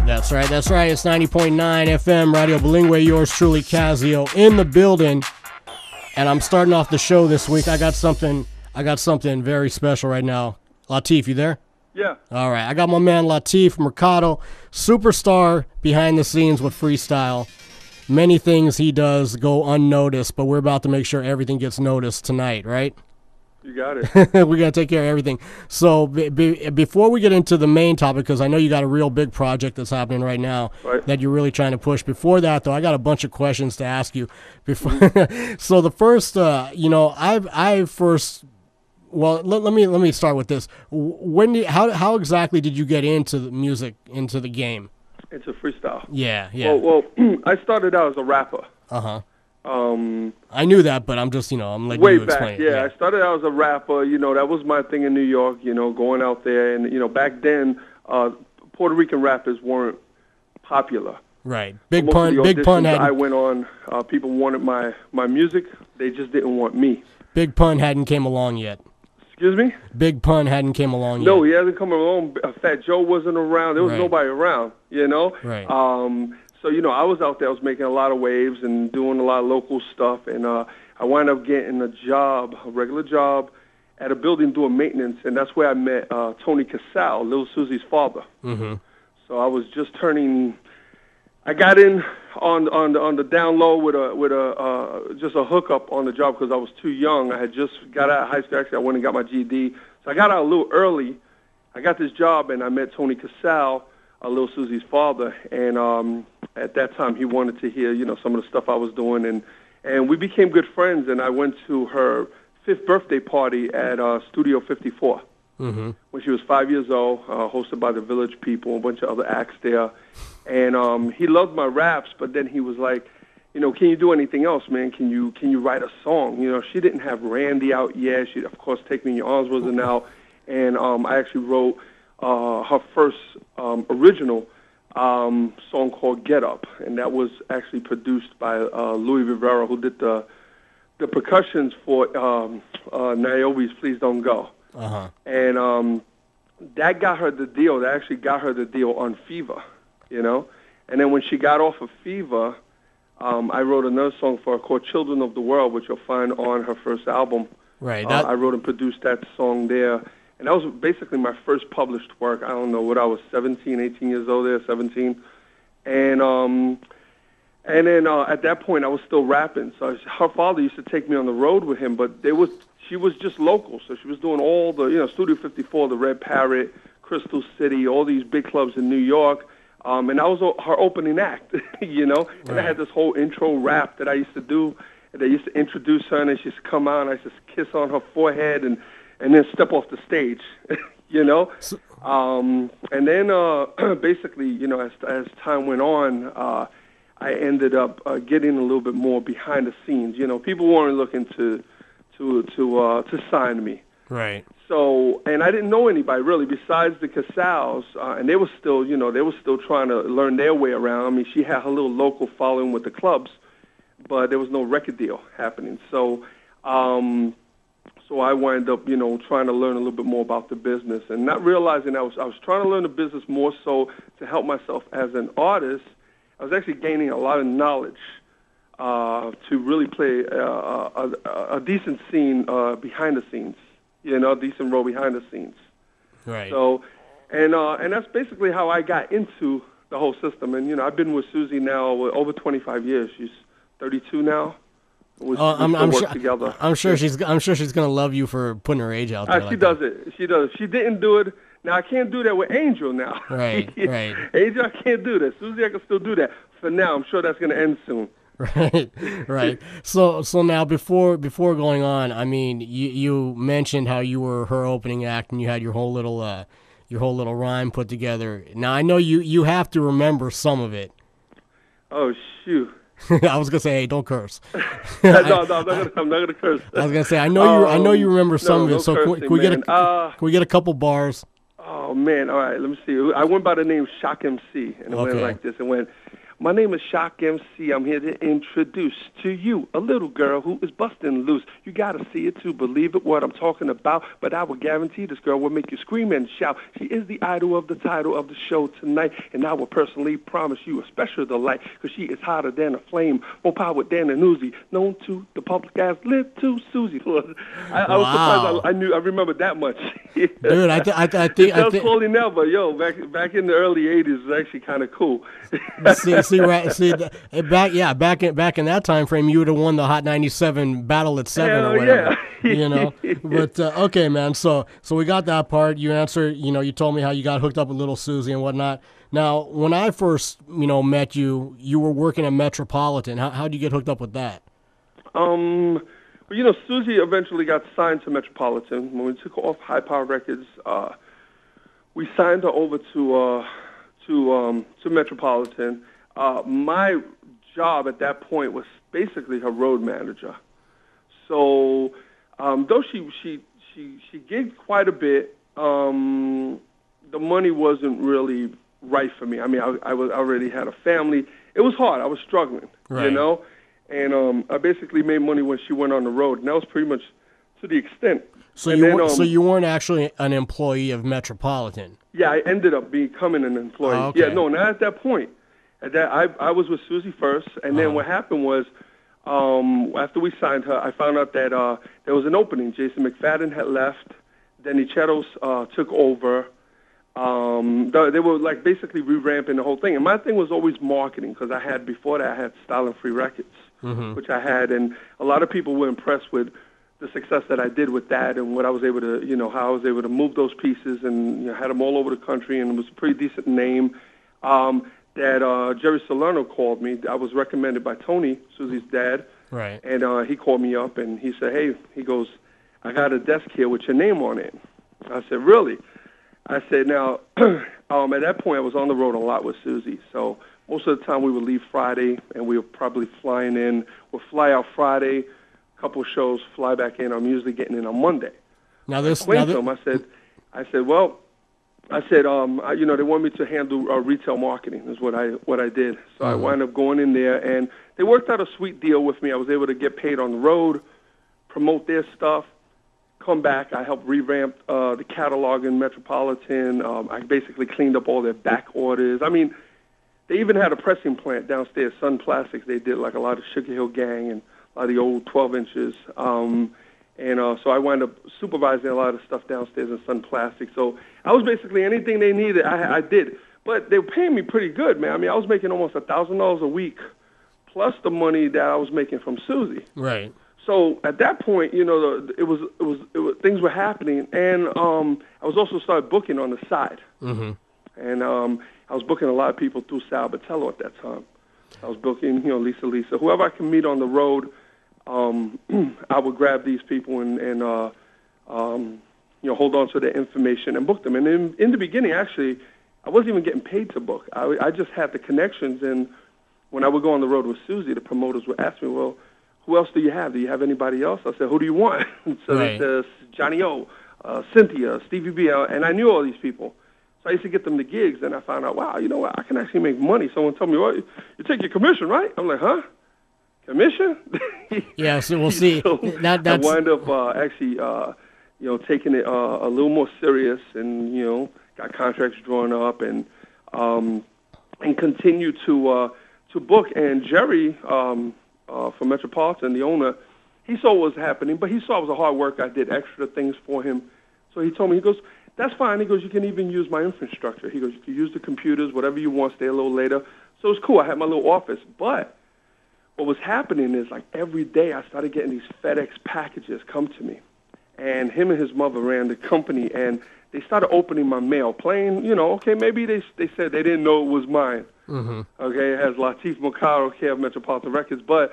That's right. That's right. It's 90.9 FM Radio Bilingüe. Yours truly, Kazzeo, in the building. And I'm starting off the show this week. I got something very special right now. Latif, you there? Yeah. All right. I got my man Latif Mercado, superstar behind the scenes with freestyle. Many things he does go unnoticed, but we're about to make sure everything gets noticed tonight, right? You got it. We got to take care of everything. So before we get into the main topic, because I know you got a real big project that's happening right now that you're really trying to push. Before that, though, I got a bunch of questions to ask you. Before, so the first, let me start with this. How exactly did you get into the music, into the game? It's a freestyle. Yeah. Well, I started out as a rapper. Uh-huh. I knew that, but I'm just, I'm letting you explain. Way back, yeah. I started out as a rapper. That was my thing in New York, going out there. And, back then, Puerto Rican rappers weren't popular. Right. Big Pun had... I went on, people wanted my music. They just didn't want me. Big Pun hadn't came along yet. Excuse me? Big Pun hadn't came along yet. No, he hasn't come along. Fat Joe wasn't around. There was nobody around, Right. So, I was out there. I was making a lot of waves and doing a lot of local stuff. And I wound up getting a regular job, at a building doing maintenance. And that's where I met Tony Kazzeo, Lil Susie's father. Mm-hmm. So I was just I got in on the down low with just a hookup on the job because I was too young. I had just got out of high school. Actually, I went and got my GED. So I got out a little early. I got this job, and I met Tony Kazzeo, Lil Susie's father. And at that time, he wanted to hear, some of the stuff I was doing. And we became good friends, and I went to her 5th birthday party at Studio 54. Mm-hmm. When she was 5 years old, hosted by the Village People, a bunch of other acts there. And he loved my raps, but then he was like, can you do anything else, man? Can you write a song? She didn't have Randy out yet. She, of course, Take Me in Your Arms wasn't out. And I actually wrote her first original song called Get Up. And that was actually produced by Louis Rivera, who did the percussions for Niobe's Please Don't Go. Uh-huh. And that got her the deal. That actually got her the deal on Fever, And then when she got off of Fever, I wrote another song for her called Children of the World, which you'll find on her first album. Right. I wrote and produced that song there. And that was basically my first published work. I don't know what I was, 17, 18 years old there, 17. And then at that point, I was still rapping. So her father used to take me on the road with him, but she was just local. So she was doing all the, Studio 54, the Red Parrot, Crystal City, all these big clubs in New York. And that was her opening act, And I had this whole intro rap that I used to do. And they used to introduce her, and then she used to come out, and I used to kiss on her forehead and then step off the stage, And then basically, as time went on, I ended up getting a little bit more behind the scenes. People weren't looking to sign me. Right. So, and I didn't know anybody really besides the Kazzeos, and they were still, trying to learn their way around. I mean, she had her little local following with the clubs, but there was no record deal happening. So, so I wound up, trying to learn a little bit more about the business and not realizing I was trying to learn the business more so to help myself as an artist. I was actually gaining a lot of knowledge to really play a decent scene behind the scenes, a decent role behind the scenes. Right. So, and that's basically how I got into the whole system. And I've been with Susie now over 25 years. She's 32 now. I'm sure she's gonna love you for putting her age out there. She does it. She does. She didn't do it. Now I can't do that with Angel now. Right. Angel, I can't do that. Susie, I can still do that. For now, I'm sure that's gonna end soon. Right. So now before going on, I mean, you mentioned how you were her opening act and you had your whole little rhyme put together. Now I know you have to remember some of it. Oh shoot. I was gonna say, hey, don't curse. No, I'm not gonna curse. I was gonna say, I know you remember some of it. So cursing, can we get a couple bars? Oh man, all right. Let me see. I went by the name Shock MC, and it went like this. It went, My name is Shock MC. I'm here to introduce to you a little girl who is busting loose. You gotta see it to believe it, what I'm talking about. But I will guarantee this girl will make you scream and shout. She is the idol of the title of the show tonight, and I will personally promise you a special delight, because she is hotter than a flame, more powered than an Uzi, known to the public as Little Susie. I was surprised I remembered that much. Yeah. Dude, I think Clothing now, but yo, back in the early '80s, it was actually kind of cool. back in that time frame, you would have won the Hot 97 Battle at 7 or whatever. Yeah. You know, but okay, man. So we got that part. You answered. You know, you told me how you got hooked up with Little Susie and whatnot. Now, when I first met you, you were working at Metropolitan. How did you get hooked up with that? Well, Susie eventually got signed to Metropolitan. When we took her off High Power Records, we signed her over to Metropolitan. My job at that point was basically her road manager. So, though she gigged quite a bit, the money wasn't really right for me. I mean, I already had a family. It was hard. I was struggling, right. And I basically made money when she went on the road, and that was pretty much to the extent. So you weren't actually an employee of Metropolitan. Yeah, I ended up becoming an employee. Oh, okay. Yeah, no, not at that point. I was with Susie first, and then what happened was, after we signed her, I found out that there was an opening. Jason McFadden had left. Denny Chetos took over. They were like basically revamping the whole thing. And my thing was always marketing, because before that I had Style and Free Records, which I had, and a lot of people were impressed with the success that I did with that, and what I was able to, how I was able to move those pieces, and had them all over the country, and it was a pretty decent name. That Jerry Salerno called me. I was recommended by Tony, Susie's dad, right? And he called me up, and he said, "Hey," he goes, "I got a desk here with your name on it." I said, "Really?" I said, "Now, at that point, I was on the road a lot with Susie, so most of the time we would leave Friday, and we were probably flying in. We'll fly out Friday, couple shows, fly back in. I'm usually getting in on Monday." I said, they want me to handle retail marketing is what I did. So I wound up going in there, and they worked out a sweet deal with me. I was able to get paid on the road, promote their stuff, come back. I helped revamp the catalog in Metropolitan. I basically cleaned up all their back orders. I mean, they even had a pressing plant downstairs, Sun Plastics. They did like a lot of Sugar Hill Gang and a lot of the old 12 inches. So I wound up supervising a lot of stuff downstairs in Sun Plastics. So I was basically anything they needed, I did. But they were paying me pretty good, man. I mean, I was making almost $1,000 a week, plus the money that I was making from Susie. Right. So at that point, it was things were happening, and I was also started booking on the side. Mm-hmm. And I was booking a lot of people through Sal Batello at that time. I was booking, Lisa, whoever I can meet on the road. I would grab these people and hold on to their information and book them. And in the beginning, actually, I wasn't even getting paid to book. I just had the connections, and when I would go on the road with Susie, the promoters would ask me, "Well, who else do you have? Do you have anybody else?" I said, "Who do you want?" So right. They said, "Johnny O, Cynthia, Stevie B," and I knew all these people. So I used to get them the gigs, and I found out, wow, you know what? I can actually make money. Someone told me, "Well, you take your commission, right?" I'm like, "Huh? Commission?" Yeah, so we'll see. So I wind up actually, taking it a little more serious, and got contracts drawn up, and continue to book. And Jerry from Metropolitan, the owner, he saw what was happening, but he saw it was a hard work. I did extra things for him, so he told me, he goes, "That's fine." He goes, "You can even use my infrastructure." He goes, "You can use the computers, whatever you want, stay a little later." So it was cool. I had my little office, but what was happening is, like, every day I started getting these FedEx packages come to me. And him and his mother ran the company, and they started opening my mail, playing, okay, maybe they said they didn't know it was mine. Mm-hmm. Okay, it has Latif Mercado, care of Metropolitan Records, but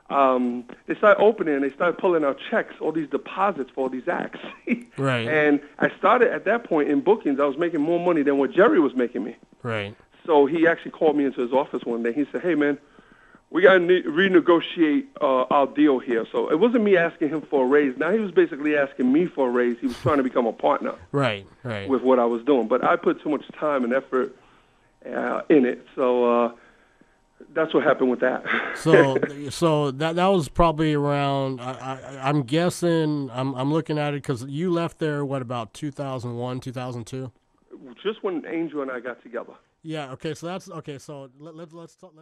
they started opening, and they started pulling out checks, all these deposits for all these acts. Right. And I started, at that point, in bookings, I was making more money than what Jerry was making me. Right. So he actually called me into his office one day. He said, "Hey, man, we got to renegotiate our deal here." So it wasn't me asking him for a raise. Now he was basically asking me for a raise. He was trying to become a partner. Right. With what I was doing. But I put too much time and effort in it. So That's what happened with that. So that was probably around. I'm guessing. I'm looking at it because you left there. What about 2001, 2002? Just when Angel and I got together. Yeah. Okay. So that's okay. So let's talk.